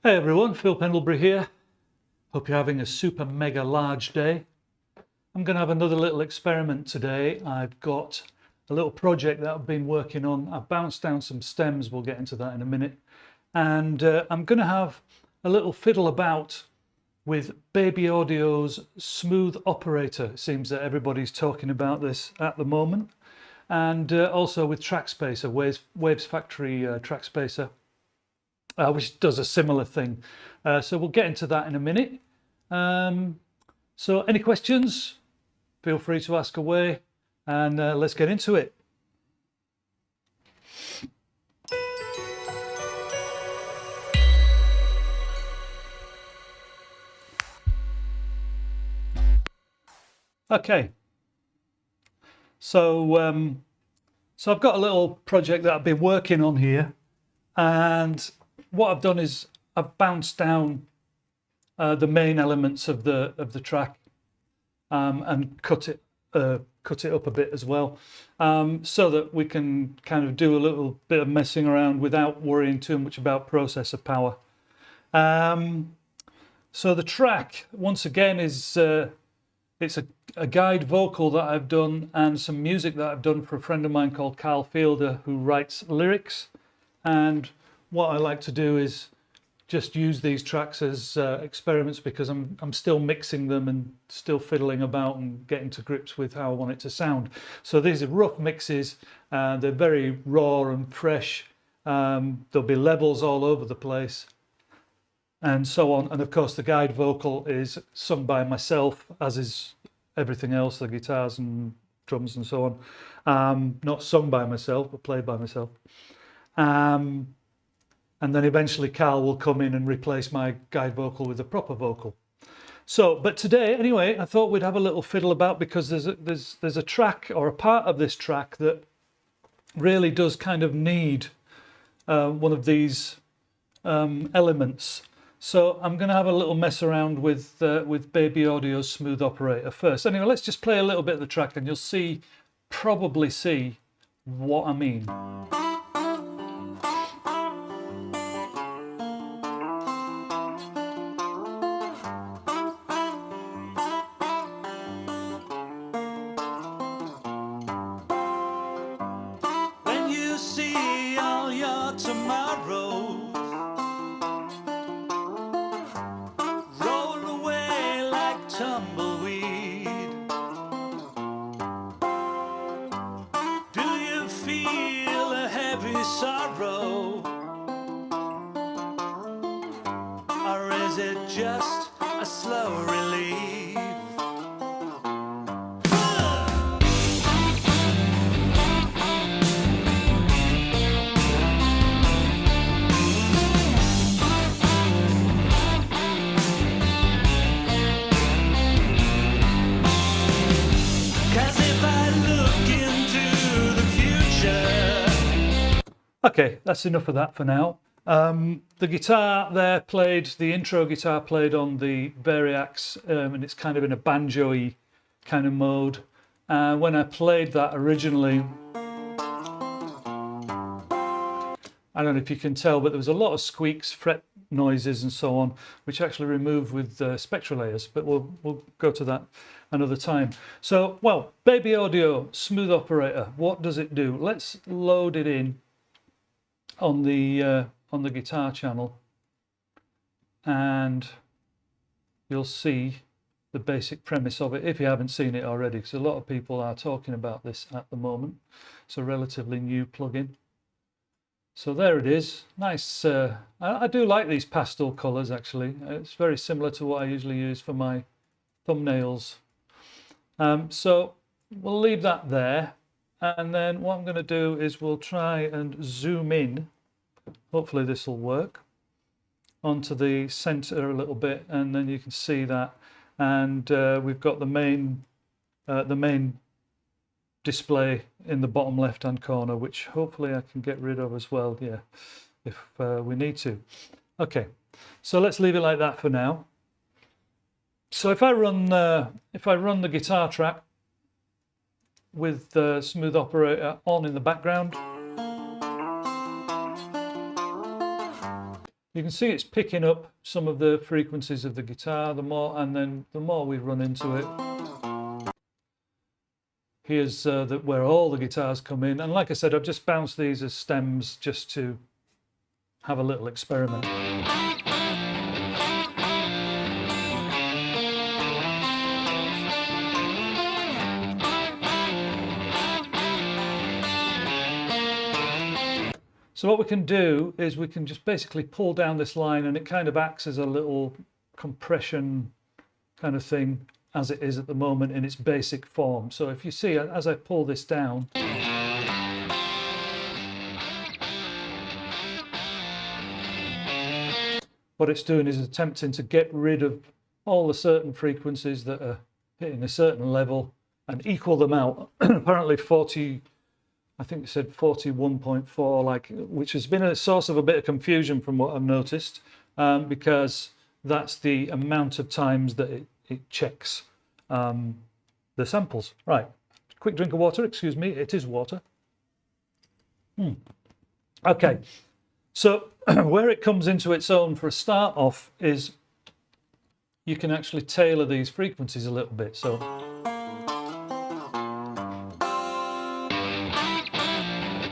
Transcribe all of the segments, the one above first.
Hey everyone, Phil Pendlebury here. Hope you're having a super mega large day. I'm going to have another little experiment today. I've got a little project that I've been working on. I've bounced down some stems, we'll get into that in a minute. And I'm going to have a little fiddle about with Baby Audio's Smooth Operator. It seems that everybody's talking about this at the moment. And also with Trackspacer, Wavesfactory Trackspacer. Which does a similar thing. So we'll get into that in a minute. So any questions, feel free to ask away, and let's get into it. Okay, so I've got a little project that I've been working on here, and what I've done is I've bounced down the main elements of the track and cut it up a bit as well, so that we can kind of do a little bit of messing around without worrying too much about processor power. So the track, once again, is it's a guide vocal that I've done and some music that I've done for a friend of mine called Carl Fielder, who writes lyrics. And what I like to do is just use these tracks as experiments, because I'm still mixing them and still fiddling about and getting to grips with how I want it to sound. So these are rough mixes, they're very raw and fresh. There'll be levels all over the place and so on. And of course the guide vocal is sung by myself, as is everything else, the guitars and drums and so on. Not sung by myself, but played by myself. And then eventually Carl will come in and replace my guide vocal with a proper vocal. So, but today, anyway, I thought we'd have a little fiddle about, because there's a track, or a part of this track, that really does kind of need one of these elements. So I'm going to have a little mess around with Baby Audio's Smooth Operator first. Anyway, let's just play a little bit of the track, and you'll probably see what I mean. See all your tomorrows roll away like tumbleweed. Do you feel a heavy sorrow, or is it just a slow relief? Okay, that's enough of that for now. The guitar there played, the intro guitar played on the Variax, and it's kind of in a banjo-y kind of mode. When I played that originally, I don't know if you can tell, but there was a lot of squeaks, fret noises and so on, which actually removed with spectral layers, but we'll go to that another time. So, well, Baby Audio Smooth Operator, what does it do? Let's load it in on the guitar channel, and you'll see the basic premise of it if you haven't seen it already, because a lot of people are talking about this at the moment. It's a relatively new plugin. So there it is. Nice. I do like these pastel colors, actually. It's very similar to what I usually use for my thumbnails. So we'll leave that there. And then what I'm going to do is we'll try and zoom in, hopefully this will work, onto the center a little bit, and then you can see that. And we've got the main display in the bottom left hand corner, which hopefully I can get rid of as well, yeah, if we need to. Okay, so let's leave it like that for now. So if I run the guitar track with the Smooth Operator on in the background, You can see it's picking up some of the frequencies of the guitar, the more we run into it. Here's where all the guitars come in. And like I said, I've just bounced these as stems just to have a little experiment. So what we can do is we can just basically pull down this line, and it kind of acts as a little compression kind of thing as it is at the moment in its basic form. So if you see, as I pull this down, what it's doing is attempting to get rid of all the certain frequencies that are hitting a certain level and equal them out. Apparently 40, I think it said 41.4, like, which has been a source of a bit of confusion from what I've noticed, because that's the amount of times that it checks the samples. Right, quick drink of water, excuse me, it is water. Okay, so where it comes into its own for a start off is you can actually tailor these frequencies a little bit. So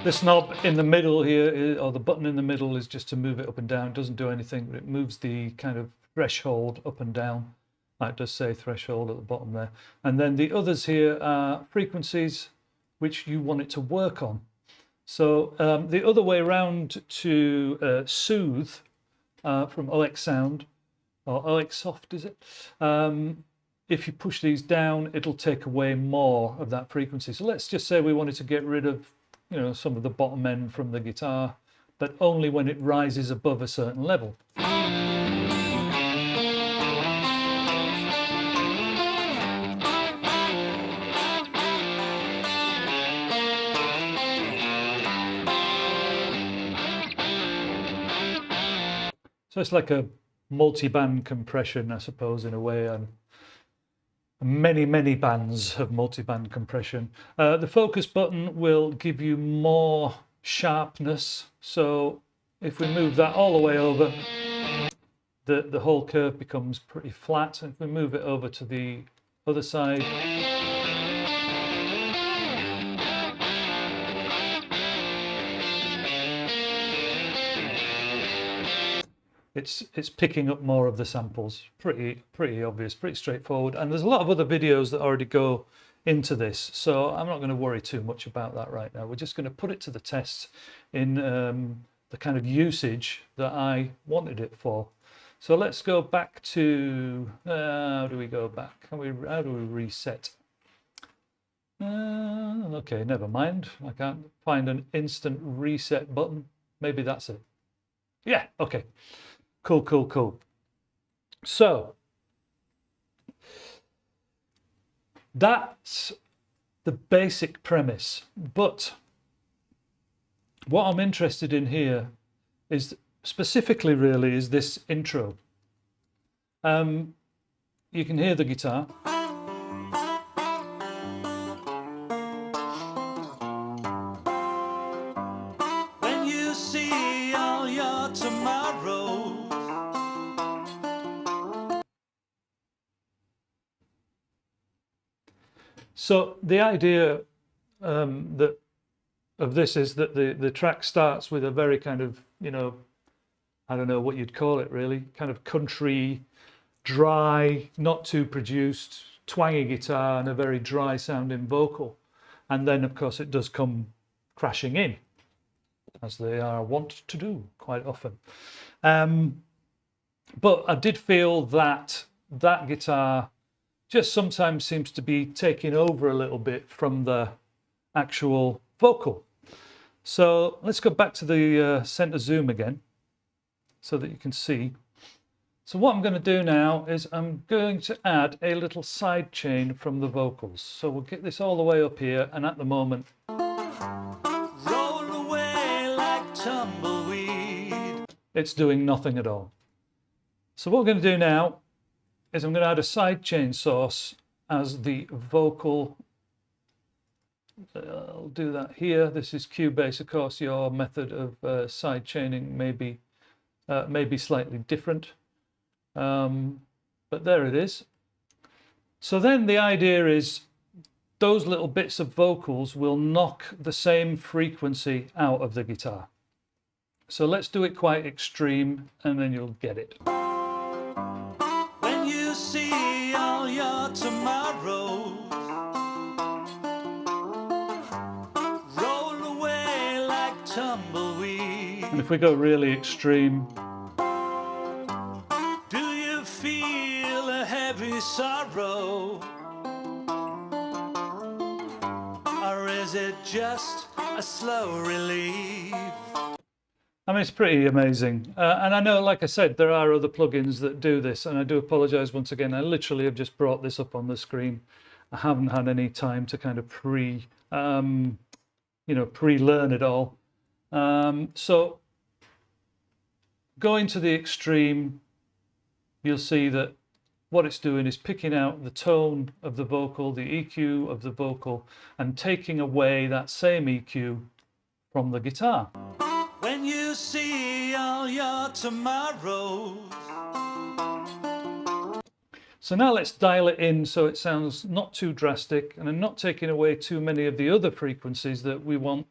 this knob in the middle here, or the button in the middle, is just to move it up and down. It doesn't do anything, but it moves the kind of threshold up and down. That does say threshold at the bottom there. And then the others here are frequencies which you want it to work on. So the other way around to soothe from OX Sound, or OX Soft is it? If you push these down, it'll take away more of that frequency. So let's just say we wanted to get rid of, you know, some of the bottom end from the guitar, but only when it rises above a certain level. So it's like a multi-band compression, I suppose, in a way, and many bands have multi-band compression. The focus button will give you more sharpness. So if we move that all the way over, the whole curve becomes pretty flat. If we move it over to the other side, it's picking up more of the samples. Pretty obvious, pretty straightforward. And there's a lot of other videos that already go into this, so I'm not going to worry too much about that right now. We're just going to put it to the test in the kind of usage that I wanted it for. So let's go back to, how do we go back? How do we reset? Okay, never mind. I can't find an instant reset button. Maybe that's it. Yeah, okay. Cool. So that's the basic premise. But what I'm interested in here is specifically really is this intro. You can hear the guitar. When you see all your tomorrows, So the idea of this is that the track starts with a very kind of, you know, I don't know what you'd call it really, kind of country, dry, not too produced, twangy guitar and a very dry sounding vocal. And then of course it does come crashing in, as they are wont to do quite often. But I did feel that that guitar just sometimes seems to be taking over a little bit from the actual vocal. So let's go back to the center zoom again so that you can see. So what I'm going to do now is I'm going to add a little side chain from the vocals. So we'll get this all the way up here, and at the moment roll away like tumbleweed. it's doing nothing at all. So what we're going to do now is I'm going to add a sidechain source as the vocal. I'll do that here. This is Cubase. Of course, your method of sidechaining may be may be slightly different, but there it is. So then the idea is those little bits of vocals will knock the same frequency out of the guitar. So let's do it quite extreme and then you'll get it. When you see all your tomorrows roll away like tumbleweed, And if we go really extreme, do you feel a heavy sorrow? Or is it just a slow relief? I mean, it's pretty amazing. And I know, like I said, there are other plugins that do this, and I do apologize once again. I literally have just brought this up on the screen. I haven't had any time to kind of pre-learn it all. So going to the extreme, you'll see that what it's doing is picking out the tone of the vocal, the EQ of the vocal, and taking away that same EQ from the guitar. When you see all your tomorrows. So now let's dial it in so it sounds not too drastic, and I'm not taking away too many of the other frequencies that we want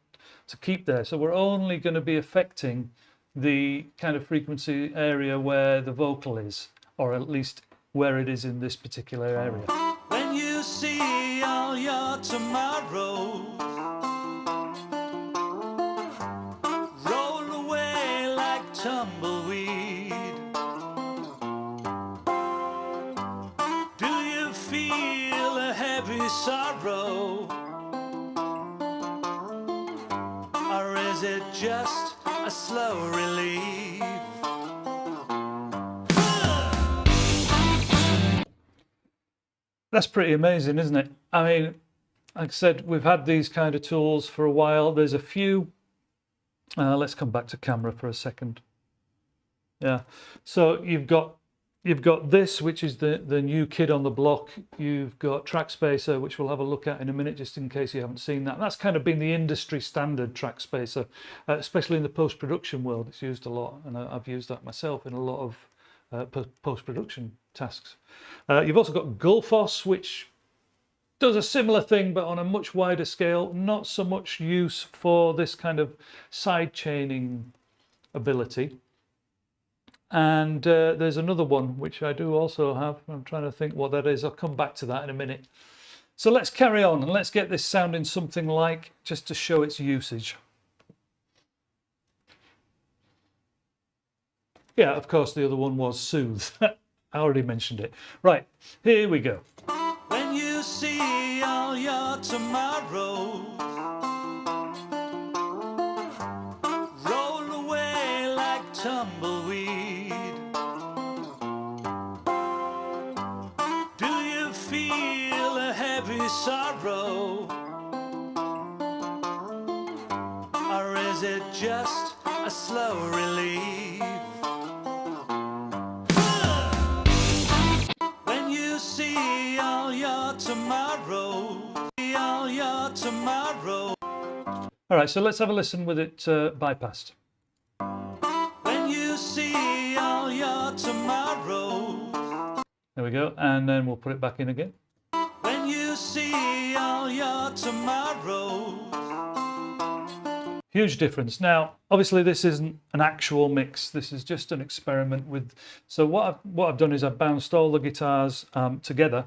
to keep there. So we're only going to be affecting the kind of frequency area where the vocal is, or at least where it is in this particular area. When you see all your tomorrows roll away like tumbleweed, do you feel a heavy sorrow? Or is it just a slow relief? That's pretty amazing, isn't it? I mean, like I said, we've had these kind of tools for a while. There's a few. Let's come back to camera for a second. Yeah. So you've got this, which is the new kid on the block. You've got Trackspacer, which we'll have a look at in a minute, just in case you haven't seen that. That's kind of been the industry standard, Trackspacer, especially in the post-production world. It's used a lot, and I've used that myself in a lot of post-production tasks. You've also got Gullfoss, which does a similar thing but on a much wider scale. Not so much use for this kind of side chaining ability. And there's another one which I do also have. I'm trying to think what that is. I'll come back to that in a minute. So let's carry on and let's get this sounding something like, just to show its usage. Yeah, of course, the other one was Soothe. I already mentioned it. Right, here we go. When you see all your tomorrows roll away like tumbleweed, do you feel a heavy sorrow? Or is it just a slow relief? See all your tomorrow, see all your tomorrow. All right, so let's have a listen with it bypassed. When you see all your tomorrow. There we go, and then we'll put it back in again. When you see all your tomorrow. Huge difference. Now, obviously, this isn't an actual mix. This is just an experiment with. So what I've done is I've bounced all the guitars together.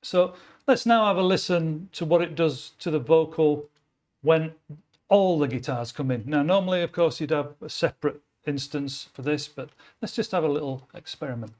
So let's now have a listen to what it does to the vocal when all the guitars come in. Now, normally, of course, you'd have a separate instance for this, but let's just have a little experiment.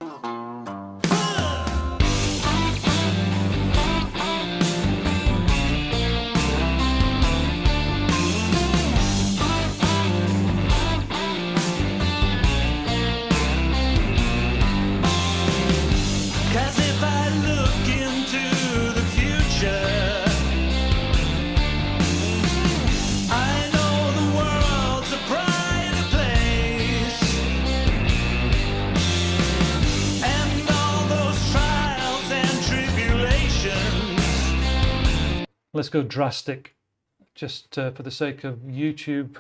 Let's go drastic, just for the sake of YouTube,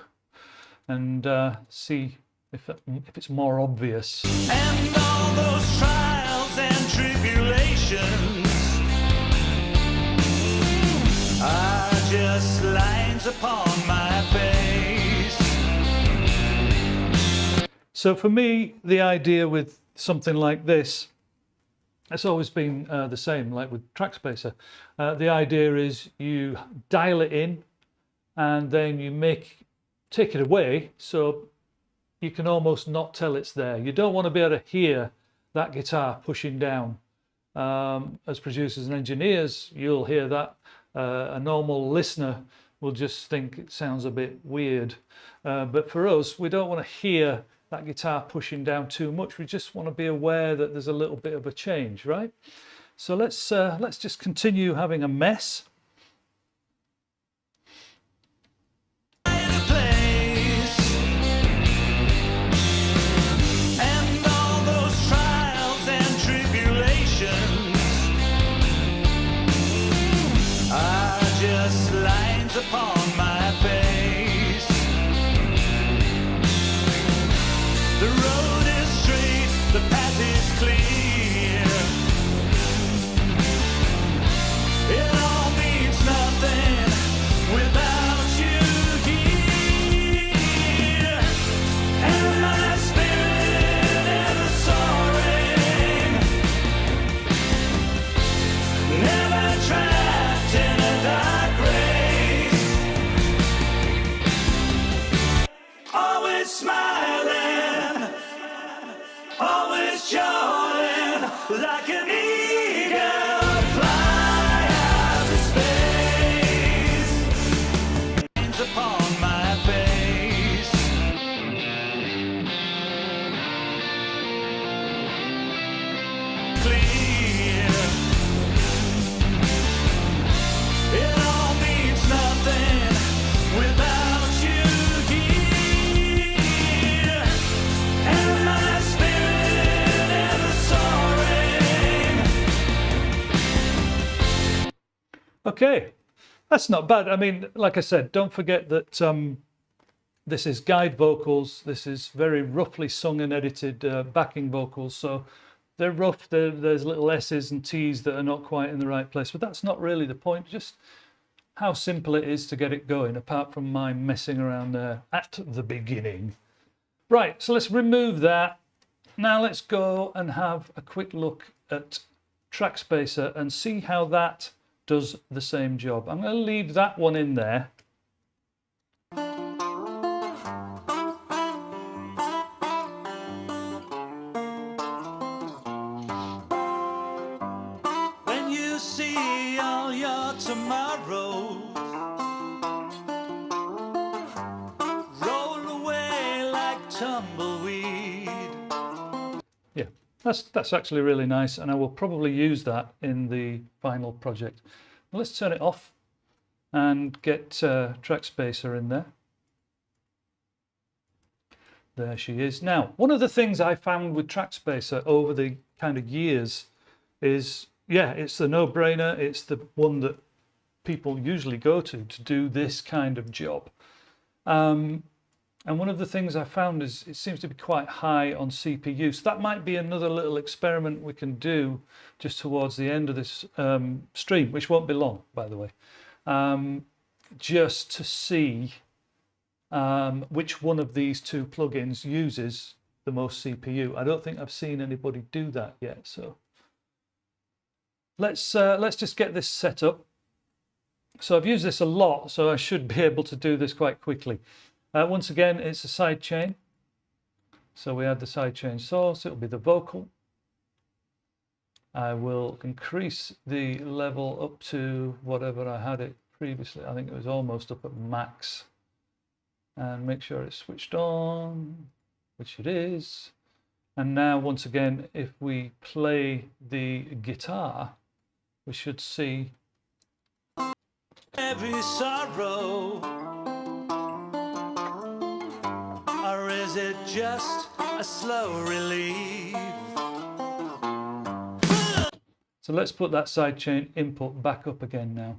and see if it's more obvious. And all those trials and tribulations are just lines upon my face. So for me, the idea with something like this, it's always been the same, like with Trackspacer. The idea is you dial it in and then you take it away so you can almost not tell it's there. You don't want to be able to hear that guitar pushing down. As producers and engineers, you'll hear that. A normal listener will just think it sounds a bit weird. But for us, we don't want to hear that guitar pushing down too much. We just want to be aware that there's a little bit of a change, right? So let's just continue having a mess. And all those trials and tribulations are just lines upon my face. The road is straight, the path is clear. It all means nothing without you here. And my spirit ever soaring, never trapped in a dark race. Always smiling, always soaring like an eagle, fly out to space. Lines upon my face. Clear. It all means nothing without you here. And my spirit ever soaring. Okay, that's not bad. I mean, like I said, don't forget that this is guide vocals. This is very roughly sung and edited backing vocals. So they're rough. There's little S's and T's that are not quite in the right place. But that's not really the point. Just how simple it is to get it going, apart from my messing around there at the beginning. Right, so let's remove that. Now let's go and have a quick look at Trackspacer and see how that does the same job. I'm going to leave that one in there. When you see all your tomorrows roll away like tumbleweed. Yeah, that's actually really nice, and I will probably use that in the final project. Well, let's turn it off and get Trackspacer in there. There she is. Now, one of the things I found with Trackspacer over the kind of years is, yeah, it's the no-brainer. It's the one that people usually go to do this kind of job. And one of the things I found is it seems to be quite high on CPU. So that might be another little experiment we can do just towards the end of this stream, which won't be long, by the way, just to see which one of these two plugins uses the most CPU. I don't think I've seen anybody do that yet. So let's just get this set up. So I've used this a lot, so I should be able to do this quite quickly. Once again, it's a sidechain. So we add the sidechain source. It'll be the vocal. I will increase the level up to whatever I had it previously. I think it was almost up at max. And make sure it's switched on, which it is. And now, once again, if we play the guitar, we should see Every sorrow, or is it just a slow relief? So let's put that sidechain input back up again now.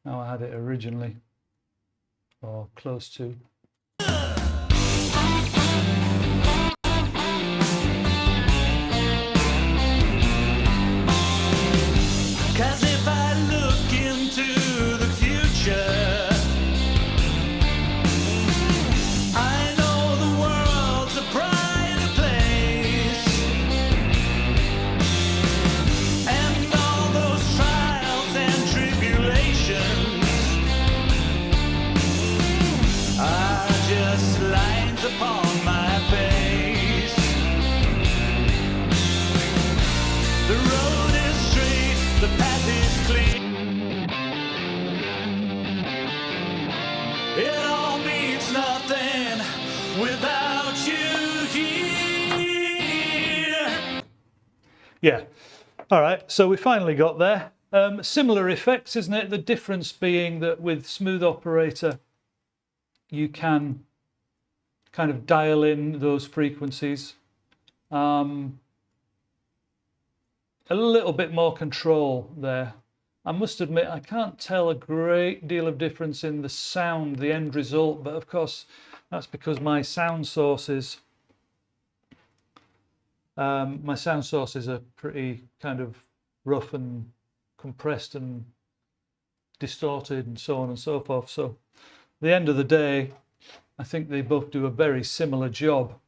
Now I had it originally, or close to. I Cause if I look into the future, I know the world's a brighter place, and all those trials and tribulations are just lines upon my face. The road is straight, the path is clear. It all means nothing without you here. Yeah. All right. So we finally got there. Similar effects, isn't it? The difference being that with Smooth Operator, you can kind of dial in those frequencies. A little bit more control there. I must admit, I can't tell a great deal of difference in the sound, the end result, but of course, that's because my sound sources are pretty kind of rough and compressed and distorted and so on and so forth. So at the end of the day, I think they both do a very similar job,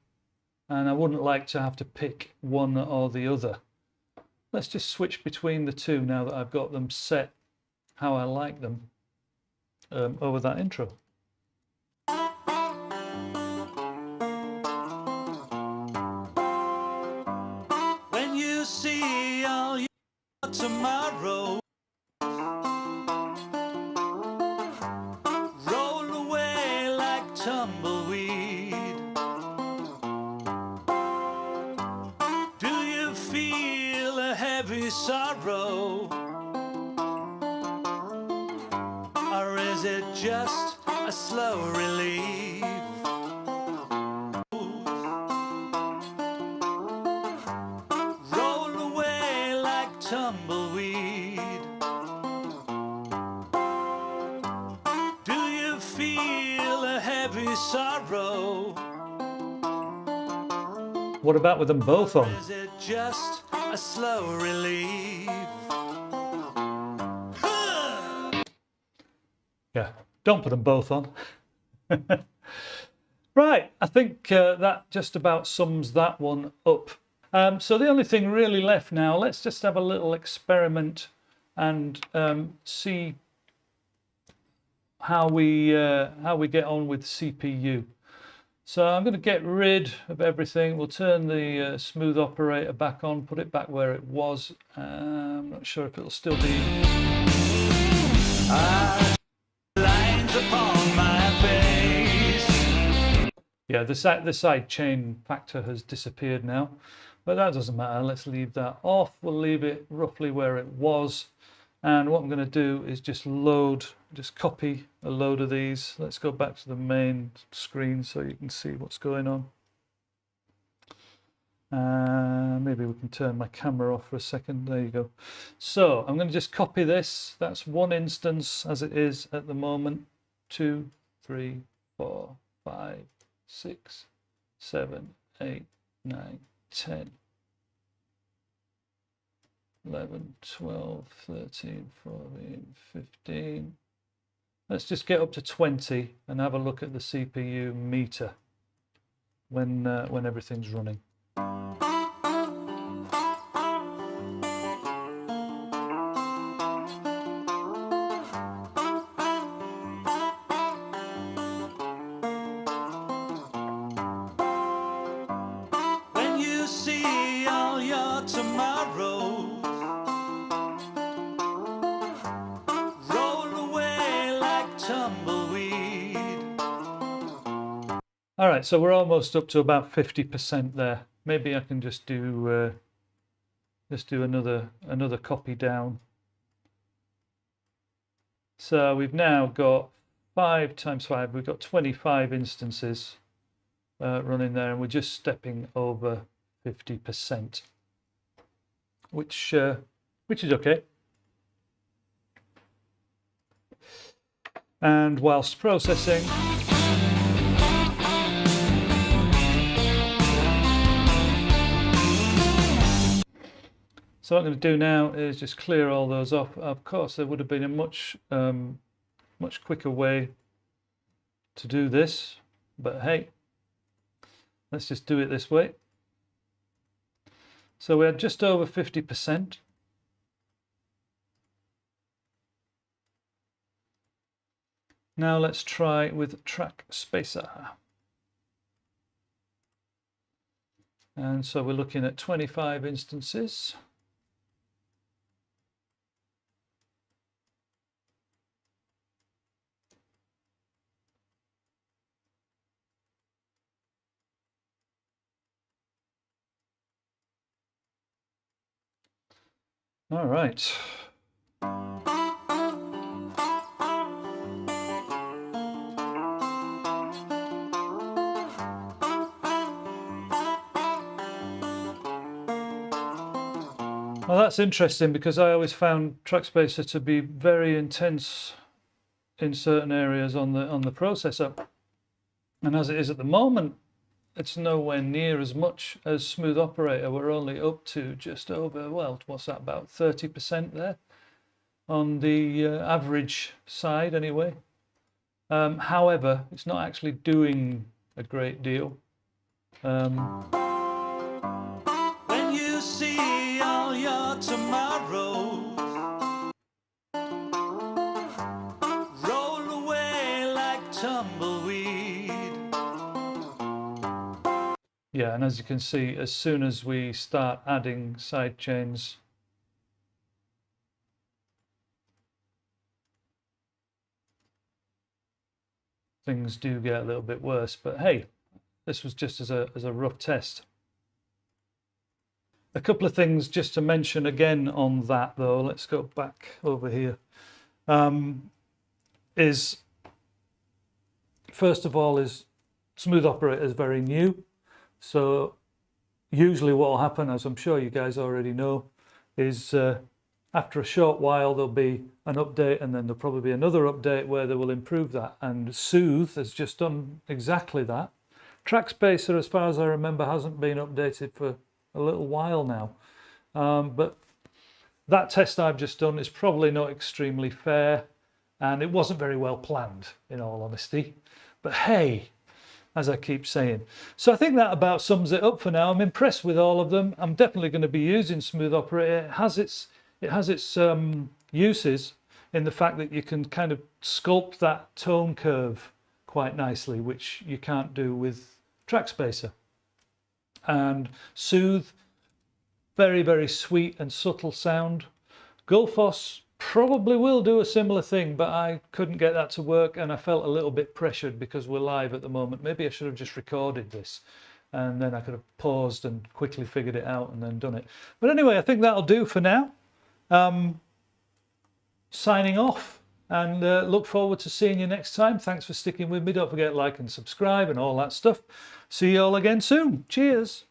and I wouldn't like to have to pick one or the other. Let's just switch between the two now that I've got them set how I like them over that intro. When you see all your tomorrow roll away like tumbleweed, do you feel a heavy sorrow, or is it just a slow relief? Roll away like tumbleweed. Do you feel a heavy sorrow? What about with them both on? Is it just a slow relief? Yeah, don't put them both on. Right, I think that just about sums that one up. So the only thing really left now, let's just have a little experiment and see how we get on with CPU. So I'm going to get rid of everything. We'll turn the Smooth Operator back on, put it back where it was. I'm not sure if it'll still be. Lines upon my face. Yeah, the side chain factor has disappeared now, but that doesn't matter. Let's leave that off. We'll leave it roughly where it was. And what I'm going to do is just copy a load of these. Let's go back to the main screen so you can see what's going on. Maybe we can turn my camera off for a second. There you go. So I'm going to just copy this. That's one instance as it is at the moment. 2, 3, 4, 5, 6, 7, 8, 9, 10. 11, 12, 13, 14, 15. Let's just get up to 20 and have a look at the CPU meter when everything's running. When you see all your tomorrows roll away like tumbleweed. All right, so we're almost up to about 50% there. Maybe I can just do another copy down. So we've now got 5 times 5. We've got 25 instances running there, and we're just stepping over 50%, which is okay. And whilst processing, So what I'm going to do now is just clear all those off. Of course, there would have been a much quicker way to do this, but hey, let's just do it this way. So we had just over 50%. Now let's try with Trackspacer. And so we're looking at 25 instances. All right. Well, that's interesting because I always found Trackspacer to be very intense in certain areas on the processor, and as it is at the moment, it's nowhere near as much as Smooth Operator. We're only up to just over, well, what's that, about 30% there on the average side anyway. However, it's not actually doing a great deal. When you see all your tomorrows roll away like tumbleweed. Yeah, and as you can see, as soon as we start adding side chains, things do get a little bit worse. But hey, this was just as a rough test. A couple of things just to mention again on that though. Let's go back over here. Is first of all is Smooth Operator is very new. So usually what will happen, as I'm sure you guys already know, is after a short while there'll be an update, and then there'll probably be another update where they will improve that. And Soothe has just done exactly that. Trackspacer, as far as I remember, hasn't been updated for a little while now. But that test I've just done is probably not extremely fair, and it wasn't very well planned, in all honesty. But hey, as I keep saying. So I think that about sums it up for now. I'm impressed with all of them. I'm definitely going to be using Smooth Operator. It has its uses in the fact that you can kind of sculpt that tone curve quite nicely, which you can't do with Trackspacer. And Soothe, very, very sweet and subtle sound. Gullfoss probably will do a similar thing, but I couldn't get that to work, and I felt a little bit pressured because we're live at the moment. Maybe I should have just recorded this, and then I could have paused and quickly figured it out and then done it. But anyway, I think that'll do for now. Signing off, and look forward to seeing you next time. Thanks for sticking with me. Don't forget to like and subscribe and all that stuff. See you all again soon. Cheers.